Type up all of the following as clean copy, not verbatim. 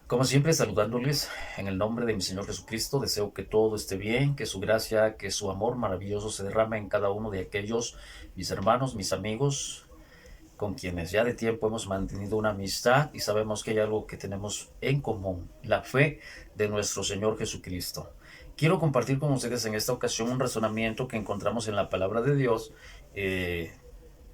Como siempre, saludándoles en el nombre de mi Señor Jesucristo, deseo que todo esté bien, que su gracia, que su amor maravilloso se derrame en cada uno de aquellos, mis hermanos, mis amigos, con quienes ya de tiempo hemos mantenido una amistad y sabemos que hay algo que tenemos en común, la fe de nuestro Señor Jesucristo. Quiero compartir con ustedes en esta ocasión un razonamiento que encontramos en la palabra de Dios, el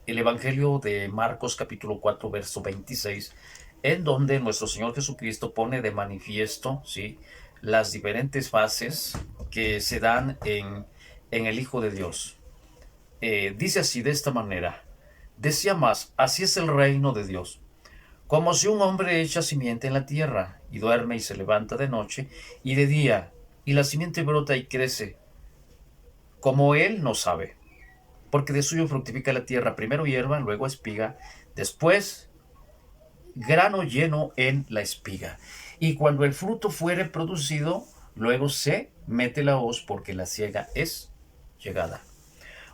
Evangelio de Marcos capítulo 4 verso 26, en donde nuestro Señor Jesucristo pone de manifiesto, ¿sí?, las diferentes fases que se dan en el Hijo de Dios. Dice así, de esta manera: decía más, así es el reino de Dios, como si un hombre echa simiente en la tierra, y duerme y se levanta de noche y de día, y la simiente brota y crece, como él no sabe, porque de suyo fructifica la tierra, primero hierba, luego espiga, después grano lleno en la espiga. Y cuando el fruto fuere producido, luego se mete la hoz, porque la siega es llegada.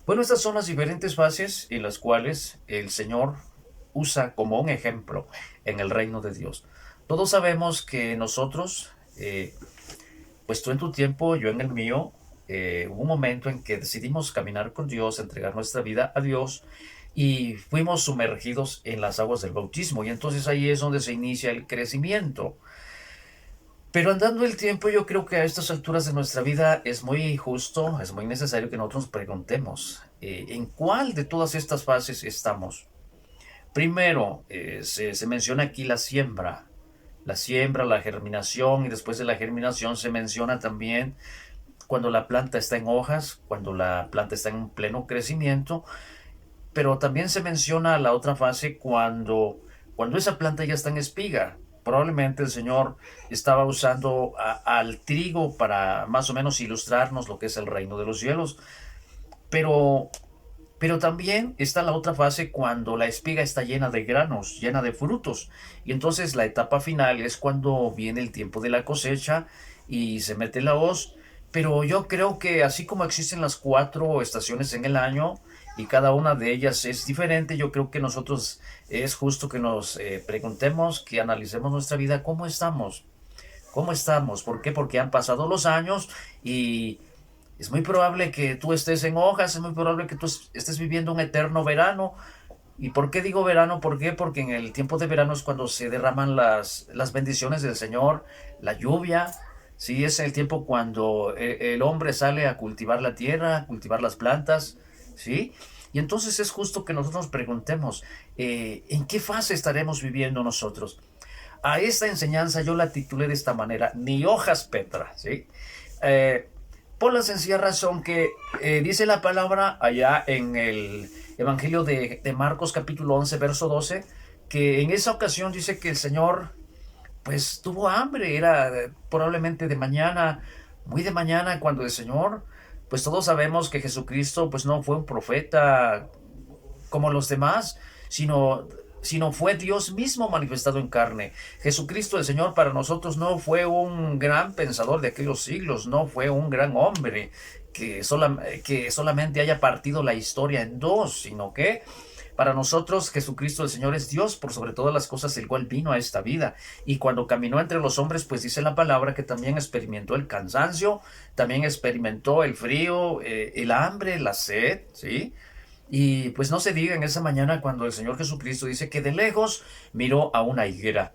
Bueno, estas son las diferentes fases en las cuales el Señor usa como un ejemplo en el reino de Dios. Todos sabemos que nosotros, pues tú en tu tiempo, yo en el mío, hubo un momento en que decidimos caminar con Dios, entregar nuestra vida a Dios, y fuimos sumergidos en las aguas del bautismo, y entonces ahí es donde se inicia el crecimiento. Pero andando el tiempo, yo creo que a estas alturas de nuestra vida es muy justo, es muy necesario que nosotros nos preguntemos, ¿en cuál de todas estas fases estamos? Primero, se menciona aquí la siembra, la germinación, y después de la germinación se menciona también cuando la planta está en hojas, cuando la planta está en pleno crecimiento, pero también se menciona la otra fase cuando esa planta ya está en espiga. Probablemente el Señor estaba usando al trigo para más o menos ilustrarnos lo que es el reino de los cielos, pero, pero también está la otra fase cuando la espiga está llena de granos, llena de frutos. Y entonces la etapa final es cuando viene el tiempo de la cosecha y se mete la hoz. Pero yo creo que así como existen las cuatro estaciones en el año y cada una de ellas es diferente, yo creo que nosotros es justo que nos preguntemos, que analicemos nuestra vida, ¿cómo estamos? ¿Cómo estamos? ¿Por qué? Porque han pasado los años y es muy probable que tú estés en hojas, es muy probable que tú estés viviendo un eterno verano. ¿Y por qué digo verano? ¿Por qué? Porque en el tiempo de verano es cuando se derraman las bendiciones del Señor, la lluvia. Sí, es el tiempo cuando el hombre sale a cultivar la tierra, a cultivar las plantas, ¿sí? Y entonces es justo que nosotros nos preguntemos, ¿en qué fase estaremos viviendo nosotros? A esta enseñanza yo la titulé de esta manera: ni hojas Petra, ¿sí? Eh, por la sencilla razón que dice la palabra allá en el Evangelio de Marcos capítulo 11 verso 12, que en esa ocasión dice que el Señor pues tuvo hambre, era probablemente de mañana, muy de mañana, cuando el Señor, pues todos sabemos que Jesucristo pues no fue un profeta como los demás, sino, sino fue Dios mismo manifestado en carne. Jesucristo el Señor para nosotros no fue un gran pensador de aquellos siglos, no fue un gran hombre que solamente haya partido la historia en dos, sino que para nosotros Jesucristo el Señor es Dios por sobre todas las cosas, el cual vino a esta vida. Y cuando caminó entre los hombres, pues dice la palabra que también experimentó el cansancio, también experimentó el frío, el hambre, la sed, ¿sí? Y pues no se diga en esa mañana cuando el Señor Jesucristo dice que de lejos miró a una higuera.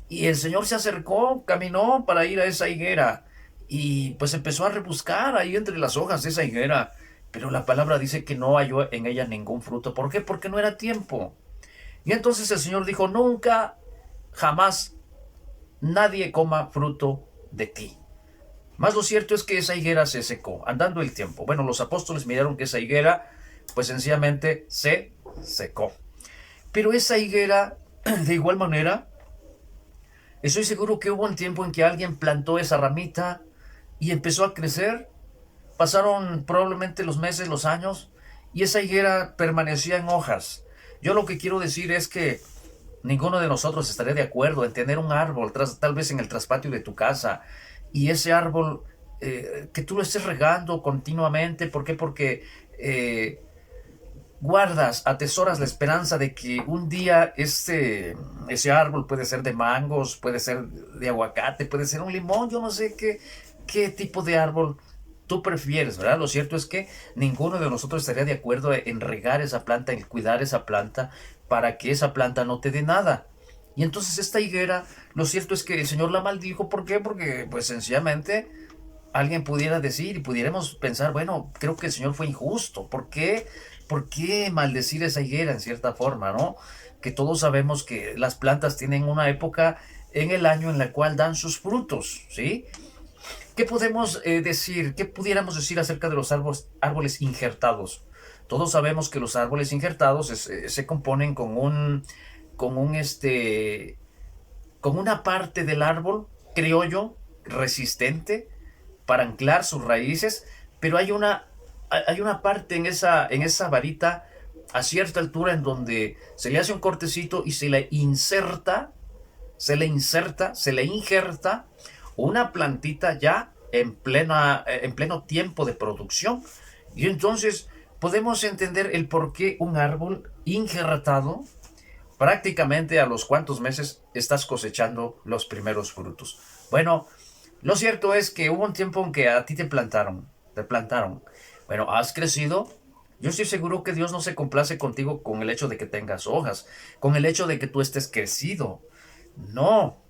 Y el Señor se acercó, caminó para ir a esa higuera y pues empezó a rebuscar ahí entre las hojas de esa higuera. Pero la palabra dice que no halló en ella ningún fruto. ¿Por qué? Porque no era tiempo. Y entonces el Señor dijo: nunca, jamás, nadie coma fruto de ti. Más lo cierto es que esa higuera se secó, andando el tiempo. Bueno, los apóstoles miraron que esa higuera, pues sencillamente se secó. Pero esa higuera, de igual manera, estoy seguro que hubo un tiempo en que alguien plantó esa ramita y empezó a crecer. Pasaron probablemente los meses, los años, y esa higuera permanecía en hojas. Yo lo que quiero decir es que ninguno de nosotros estaría de acuerdo en tener un árbol, tal vez en el traspatio de tu casa, y ese árbol que tú lo estés regando continuamente. ¿Por qué? Porque guardas, atesoras la esperanza de que un día ese árbol puede ser de mangos, puede ser de aguacate, puede ser un limón, yo no sé qué tipo de árbol tú prefieres, ¿verdad? Lo cierto es que ninguno de nosotros estaría de acuerdo en regar esa planta, en cuidar esa planta, para que esa planta no te dé nada. Y entonces esta higuera, lo cierto es que el Señor la maldijo. ¿Por qué? Porque pues sencillamente alguien pudiera decir y pudiéramos pensar, bueno, creo que el Señor fue injusto. ¿Por qué? ¿Por qué maldecir esa higuera en cierta forma, no? Que todos sabemos que las plantas tienen una época en el año en la cual dan sus frutos, ¿sí? ¿Qué podemos decir? ¿Qué pudiéramos decir acerca de los árboles injertados? Todos sabemos que los árboles injertados se componen con un con una parte del árbol, creo yo, resistente para anclar sus raíces, pero hay una parte en esa varita a cierta altura en donde se le hace un cortecito y se le injerta una plantita ya en pleno tiempo de producción. Y entonces podemos entender el por qué un árbol injertado prácticamente a los cuantos meses estás cosechando los primeros frutos. Bueno, lo cierto es que hubo un tiempo en que a ti te plantaron. Bueno, has crecido. Yo estoy seguro que Dios no se complace contigo con el hecho de que tengas hojas, con el hecho de que tú estés crecido. No,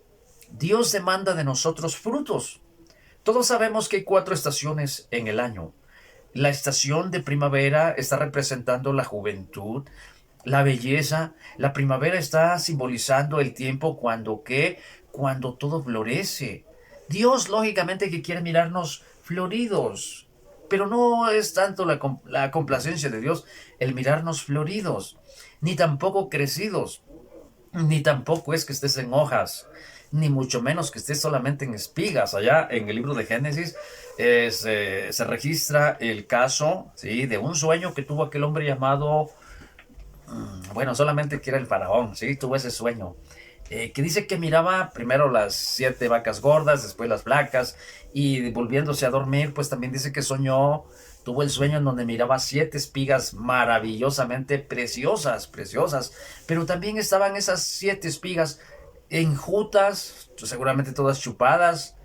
Dios demanda de nosotros frutos. Todos sabemos que hay 4 estaciones en el año. La estación de primavera está representando la juventud, la belleza. La primavera está simbolizando el tiempo cuando todo florece. Dios lógicamente que quiere mirarnos floridos, pero no es tanto la complacencia de Dios el mirarnos floridos, ni tampoco crecidos, ni tampoco es que estés en hojas, ni mucho menos que estés solamente en espigas. Allá en el libro de Génesis se registra el caso, ¿sí?, de un sueño que tuvo aquel hombre llamado, bueno, solamente que era el faraón, ¿sí? Tuvo ese sueño. Que dice que miraba primero las 7 vacas gordas, después las flacas, y volviéndose a dormir, pues también dice que tuvo el sueño en donde miraba 7 espigas maravillosamente preciosas, preciosas, pero también estaban esas 7 espigas enjutas, seguramente todas chupadas.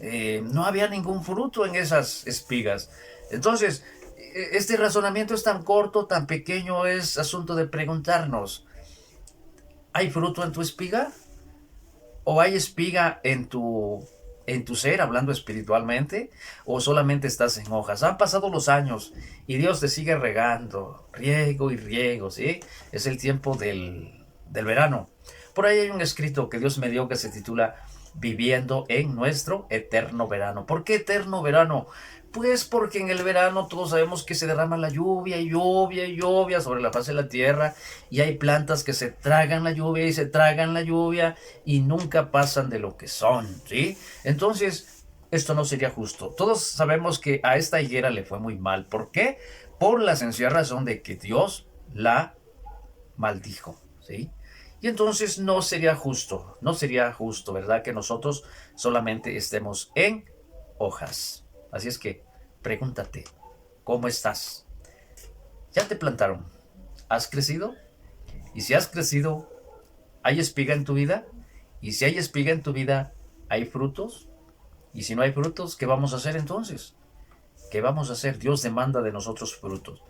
No había ningún fruto en esas espigas. Entonces, este razonamiento es tan corto, tan pequeño, es asunto de preguntarnos, ¿hay fruto en tu espiga? ¿O hay espiga en tu ser, hablando espiritualmente? ¿O solamente estás en hojas? Han pasado los años y Dios te sigue regando, riego y riego, ¿sí? Es el tiempo del verano. Por ahí hay un escrito que Dios me dio que se titula Viviendo en nuestro eterno verano. ¿Por qué eterno verano? Pues porque en el verano todos sabemos que se derrama la lluvia y lluvia y lluvia sobre la faz de la tierra, y hay plantas que se tragan la lluvia y se tragan la lluvia y nunca pasan de lo que son, ¿sí? Entonces, esto no sería justo. Todos sabemos que a esta higuera le fue muy mal. ¿Por qué? Por la sencilla razón de que Dios la maldijo, ¿sí? Y entonces no sería justo, ¿verdad?, que nosotros solamente estemos en hojas. Así es que pregúntate, ¿cómo estás? ¿Ya te plantaron? ¿Has crecido? Y si has crecido, ¿hay espiga en tu vida? Y si hay espiga en tu vida, ¿hay frutos? Y si no hay frutos, ¿qué vamos a hacer entonces? ¿Qué vamos a hacer? Dios demanda de nosotros frutos.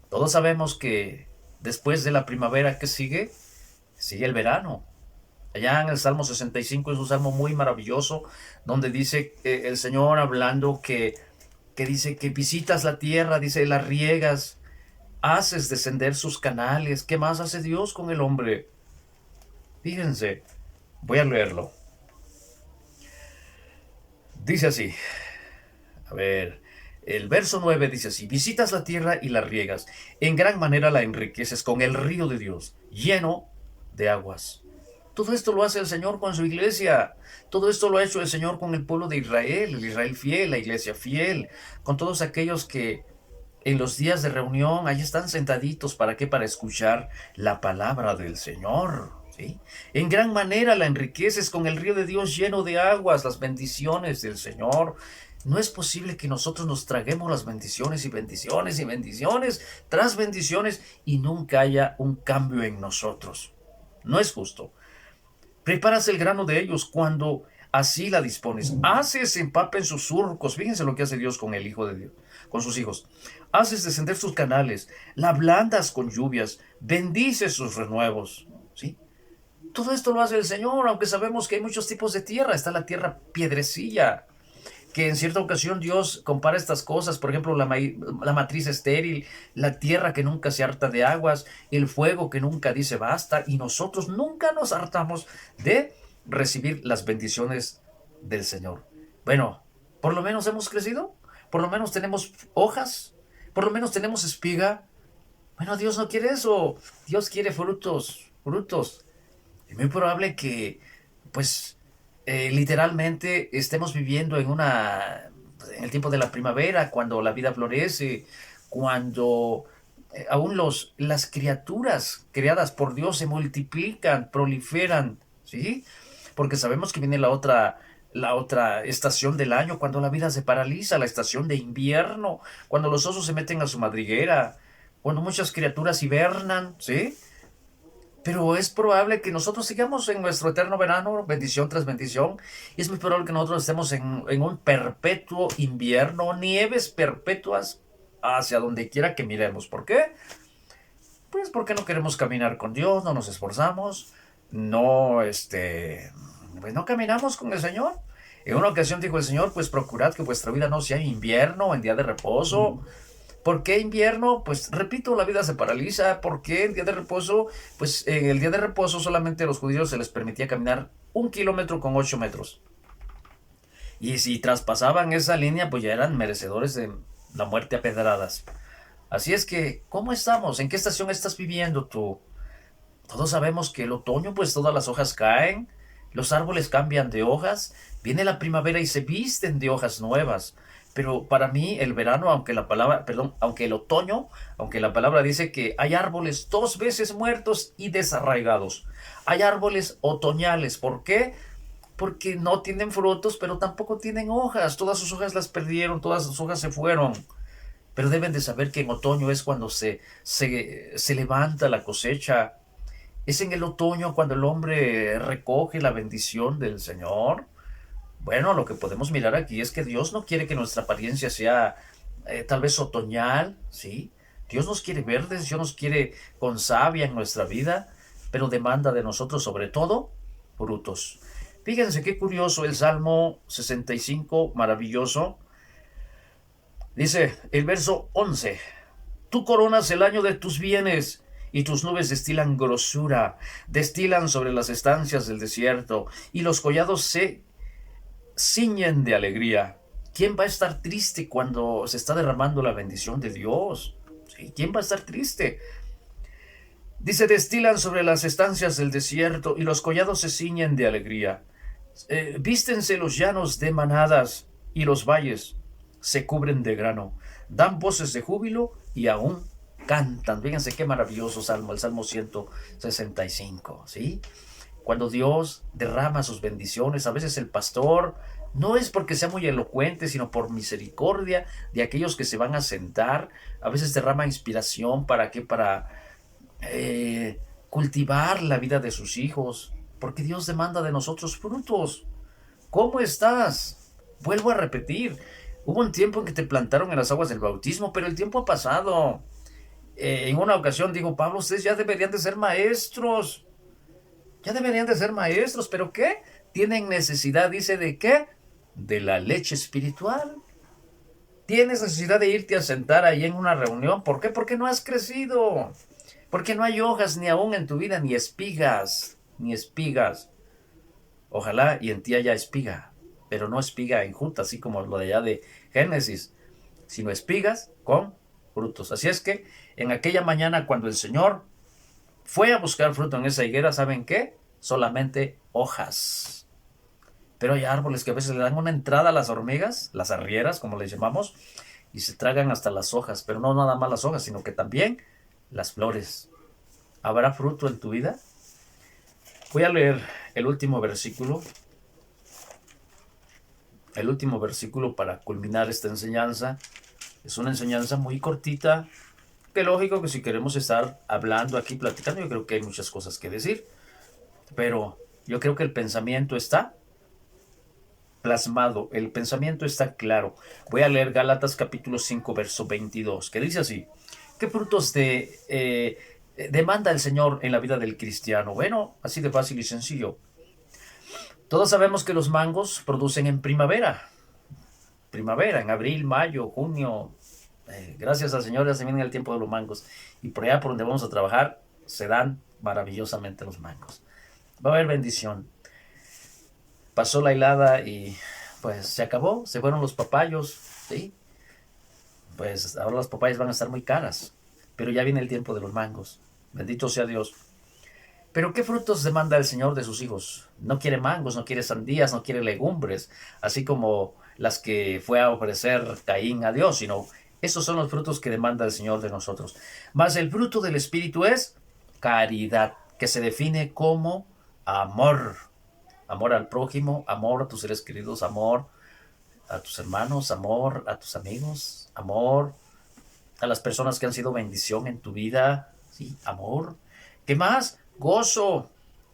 Todos sabemos que después de la primavera, ¿qué sigue? Sigue el verano. Allá en el Salmo 65 es un salmo muy maravilloso, donde dice el Señor hablando que dice que visitas la tierra, dice, la riegas, haces descender sus canales. ¿Qué más hace Dios con el hombre? Fíjense, voy a leerlo. Dice así, a ver, el verso 9 dice así: visitas la tierra y la riegas, en gran manera la enriqueces con el río de Dios, lleno de aguas. Todo esto lo hace el Señor con su iglesia. Todo esto lo ha hecho el Señor con el pueblo de Israel, el Israel fiel, la iglesia fiel, con todos aquellos que en los días de reunión ahí están sentaditos. ¿Para qué? Para escuchar la palabra del Señor, ¿sí? En gran manera la enriqueces con el río de Dios lleno de aguas, las bendiciones del Señor. No es posible que nosotros nos traguemos las bendiciones y bendiciones y bendiciones tras bendiciones y nunca haya un cambio en nosotros. No es justo. Preparas el grano de ellos cuando así la dispones. Haces empapen sus surcos. Fíjense lo que hace Dios con el Hijo de Dios, con sus hijos. Haces descender sus canales, la ablandas con lluvias, bendices sus renuevos. ¿Sí? Todo esto lo hace el Señor, aunque sabemos que hay muchos tipos de tierra. Está la tierra piedrecilla, que en cierta ocasión Dios compara estas cosas, por ejemplo, la matriz estéril, la tierra que nunca se harta de aguas, el fuego que nunca dice basta, y nosotros nunca nos hartamos de recibir las bendiciones del Señor. Bueno, por lo menos hemos crecido, por lo menos tenemos hojas, por lo menos tenemos espiga. Bueno, Dios no quiere eso, Dios quiere frutos, frutos. Es muy probable que, pues, literalmente estemos viviendo en el tiempo de la primavera, cuando la vida florece, cuando aún las criaturas creadas por Dios se multiplican, proliferan, ¿sí? Porque sabemos que viene la otra estación del año, cuando la vida se paraliza, la estación de invierno, cuando los osos se meten a su madriguera, cuando muchas criaturas hibernan, ¿sí? Pero es probable que nosotros sigamos en nuestro eterno verano, bendición tras bendición, y es muy probable que nosotros estemos en un perpetuo invierno, nieves perpetuas hacia donde quiera que miremos. ¿Por qué? Pues porque no queremos caminar con Dios, no nos esforzamos, no, pues no caminamos con el Señor. En una ocasión dijo el Señor, pues procurad que vuestra vida no sea invierno, en día de reposo. ¿Por qué invierno? Pues repito, la vida se paraliza. ¿Por qué el día de reposo? Pues en el día de reposo solamente a los judíos se les permitía caminar 1 kilómetro con 8 metros. Y si traspasaban esa línea, pues ya eran merecedores de la muerte a pedradas. Así es que, ¿cómo estamos? ¿En qué estación estás viviendo tú? Todos sabemos que el otoño, pues todas las hojas caen, los árboles cambian de hojas, viene la primavera y se visten de hojas nuevas. Pero para mí el verano, aunque el otoño, aunque la palabra dice que hay árboles 2 veces muertos y desarraigados. Hay árboles otoñales. ¿Por qué? Porque no tienen frutos, pero tampoco tienen hojas. Todas sus hojas las perdieron, todas sus hojas se fueron. Pero deben de saber que en otoño es cuando se levanta la cosecha. Es en el otoño cuando el hombre recoge la bendición del Señor. Bueno, lo que podemos mirar aquí es que Dios no quiere que nuestra apariencia sea tal vez otoñal, ¿sí? Dios nos quiere verdes, Dios nos quiere con savia en nuestra vida, pero demanda de nosotros sobre todo frutos. Fíjense qué curioso el Salmo 65, maravilloso. Dice el verso 11: Tú coronas el año de tus bienes, y tus nubes destilan grosura, destilan sobre las estancias del desierto, y los collados se ciñen de alegría. ¿Quién va a estar triste cuando se está derramando la bendición de Dios? ¿Sí? ¿Quién va a estar triste? Dice, destilan sobre las estancias del desierto, y los collados se ciñen de alegría. Vístense los llanos de manadas, y los valles se cubren de grano. Dan voces de júbilo y aún cantan. Fíjense qué maravilloso salmo, el Salmo 165, ¿sí? Cuando Dios derrama sus bendiciones, a veces el pastor no es porque sea muy elocuente, sino por misericordia de aquellos que se van a sentar. A veces derrama inspiración. ¿Para qué? Para cultivar la vida de sus hijos, porque Dios demanda de nosotros frutos. ¿Cómo estás? Vuelvo a repetir, hubo un tiempo en que te plantaron en las aguas del bautismo, pero el tiempo ha pasado. En una ocasión dijo Pablo, ustedes ya deberían de ser maestros, ya deberían de ser maestros, ¿pero qué? Tienen necesidad, dice, ¿de qué? De la leche espiritual. Tienes necesidad de irte a sentar ahí en una reunión. ¿Por qué? Porque no has crecido. Porque no hay hojas ni aún en tu vida, ni espigas, ni espigas. Ojalá y en ti haya espiga, pero no espiga enjuta, así como lo de allá de Génesis, sino espigas con frutos. Así es que en aquella mañana cuando el Señor fue a buscar fruto en esa higuera, ¿saben qué? Solamente hojas. Pero hay árboles que a veces le dan una entrada a las hormigas, las arrieras, como les llamamos, y se tragan hasta las hojas, pero no nada más las hojas, sino que también las flores. ¿Habrá fruto en tu vida? Voy a leer el último versículo. el último versículo para culminar esta enseñanza. Es una enseñanza muy cortita, que lógico que si queremos estar hablando aquí, platicando, yo creo que hay muchas cosas que decir, pero yo creo que el pensamiento está plasmado, el pensamiento está claro. Voy a leer Gálatas capítulo 5, verso 22, que dice así: ¿qué frutos demanda el Señor en la vida del cristiano? Bueno, así de fácil y sencillo. Todos sabemos que los mangos producen en primavera, en abril, mayo, junio. Gracias al Señor ya se viene el tiempo de los mangos. Y por allá por donde vamos a trabajar se dan maravillosamente los mangos. Va a haber bendición. Pasó la helada y pues se acabó, se fueron los papayos, ¿sí? Pues ahora las papayas van a estar muy caras, pero ya viene el tiempo de los mangos. Bendito sea Dios. Pero ¿qué frutos demanda el Señor de sus hijos? No quiere mangos, no quiere sandías, no quiere legumbres, así como las que fue a ofrecer Caín a Dios, sino esos son los frutos que demanda el Señor de nosotros. Mas el fruto del Espíritu es caridad, que se define como amor. Amor al prójimo, amor a tus seres queridos, amor a tus hermanos, amor a tus amigos, amor a las personas que han sido bendición en tu vida, ¿sí? Amor. ¿Qué más? Gozo.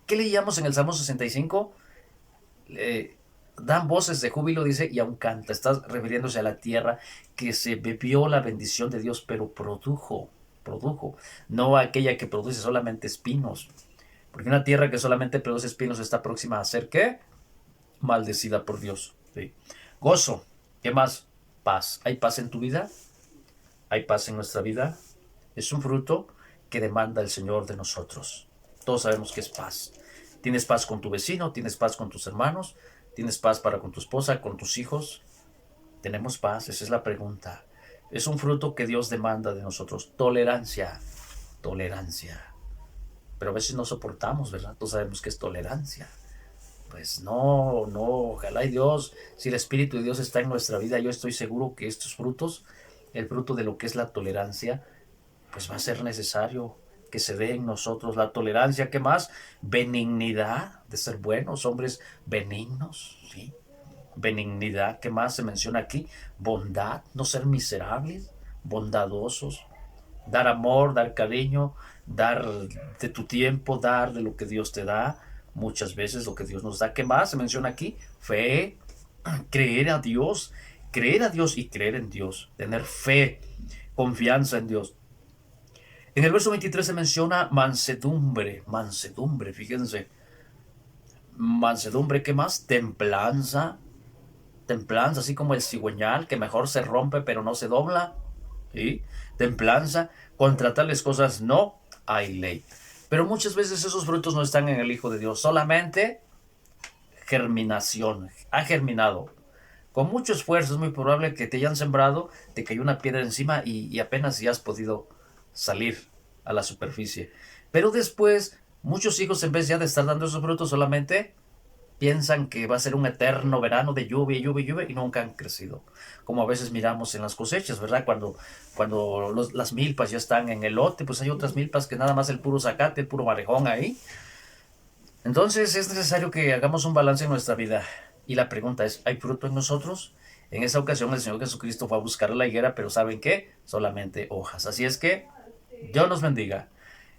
¿Qué leíamos en el Salmo 65? Dan voces de júbilo, dice, y aún canta. Está refiriéndose a la tierra que se bebió la bendición de Dios, pero produjo, no aquella que produce solamente espinos. Porque una tierra que solamente produce espinos está próxima a ser, ¿qué? Maldecida por Dios. ¿Sí? Gozo. ¿Qué más? Paz. ¿Hay paz en tu vida? ¿Hay paz en nuestra vida? Es un fruto que demanda el Señor de nosotros. Todos sabemos que es paz. ¿Tienes paz con tu vecino? ¿Tienes paz con tus hermanos? ¿Tienes paz para con tu esposa, con tus hijos? ¿Tenemos paz? Esa es la pregunta. Es un fruto que Dios demanda de nosotros. Tolerancia. Pero a veces no soportamos, ¿verdad? Todos sabemos que es tolerancia. Pues no, ojalá y Dios, si el Espíritu de Dios está en nuestra vida, yo estoy seguro que estos frutos, el fruto de lo que es la tolerancia, pues va a ser necesario que se dé en nosotros la tolerancia. ¿Qué más? Benignidad, de ser buenos, hombres benignos, ¿sí? Benignidad, ¿qué más se menciona aquí? Bondad, no ser miserables, bondadosos, dar amor, dar cariño, dar de tu tiempo, dar de lo que Dios te da, muchas veces lo que Dios nos da. ¿Qué más se menciona aquí? Fe, creer a Dios y creer en Dios, tener fe, confianza en Dios. En el verso 23 se menciona mansedumbre, fíjense. Mansedumbre, ¿qué más? Templanza, así como el cigüeñal, que mejor se rompe pero no se dobla. ¿Sí? Templanza, contra tales cosas no hay ley. Pero muchas veces esos frutos no están en el Hijo de Dios, solamente germinación, ha germinado. Con mucho esfuerzo es muy probable que te hayan sembrado, te cayó una piedra encima y apenas ya has podido salir a la superficie. Pero después, muchos hijos en vez ya de estar dando esos frutos solamente piensan que va a ser un eterno verano de lluvia y nunca han crecido. Como a veces miramos en las cosechas, ¿verdad? Cuando las milpas ya están en el lote, pues hay otras milpas que nada más el puro zacate, el puro marejón ahí. Entonces es necesario que hagamos un balance en nuestra vida. Y la pregunta es, ¿hay fruto en nosotros? En esa ocasión el Señor Jesucristo fue a buscar la higuera, pero ¿saben qué? Solamente hojas. Así es que Dios nos bendiga.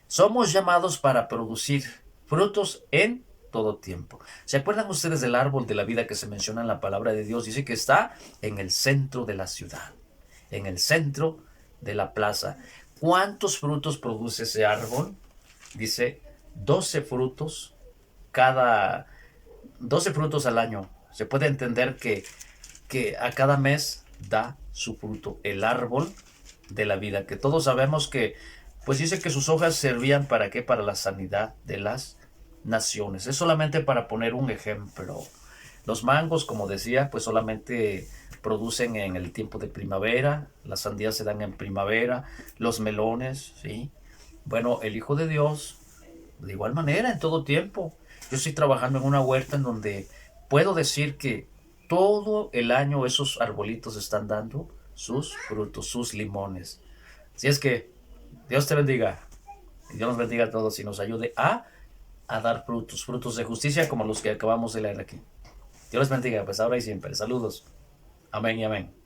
Somos llamados para producir frutos en todo tiempo. ¿Se acuerdan ustedes del árbol de la vida que se menciona en la palabra de Dios? Dice que está en el centro de la ciudad, en el centro de la plaza. ¿Cuántos frutos produce ese árbol? Dice 12 frutos 12 frutos al año. Se puede entender que a cada mes da su fruto el árbol de la vida, que todos sabemos que, pues dice que sus hojas servían ¿para qué? Para la sanidad de las naciones. Es solamente para poner un ejemplo. Los mangos, como decía, pues solamente producen en el tiempo de primavera, las sandías se dan en primavera, los melones, ¿sí? Bueno, el Hijo de Dios, de igual manera, en todo tiempo. Yo estoy trabajando en una huerta en donde puedo decir que todo el año esos arbolitos están dando sus frutos, sus limones. Así es que Dios te bendiga. Y Dios nos bendiga a todos y nos ayude a dar frutos de justicia como los que acabamos de leer aquí. Dios les bendiga, pues ahora y siempre. Saludos. Amén y amén.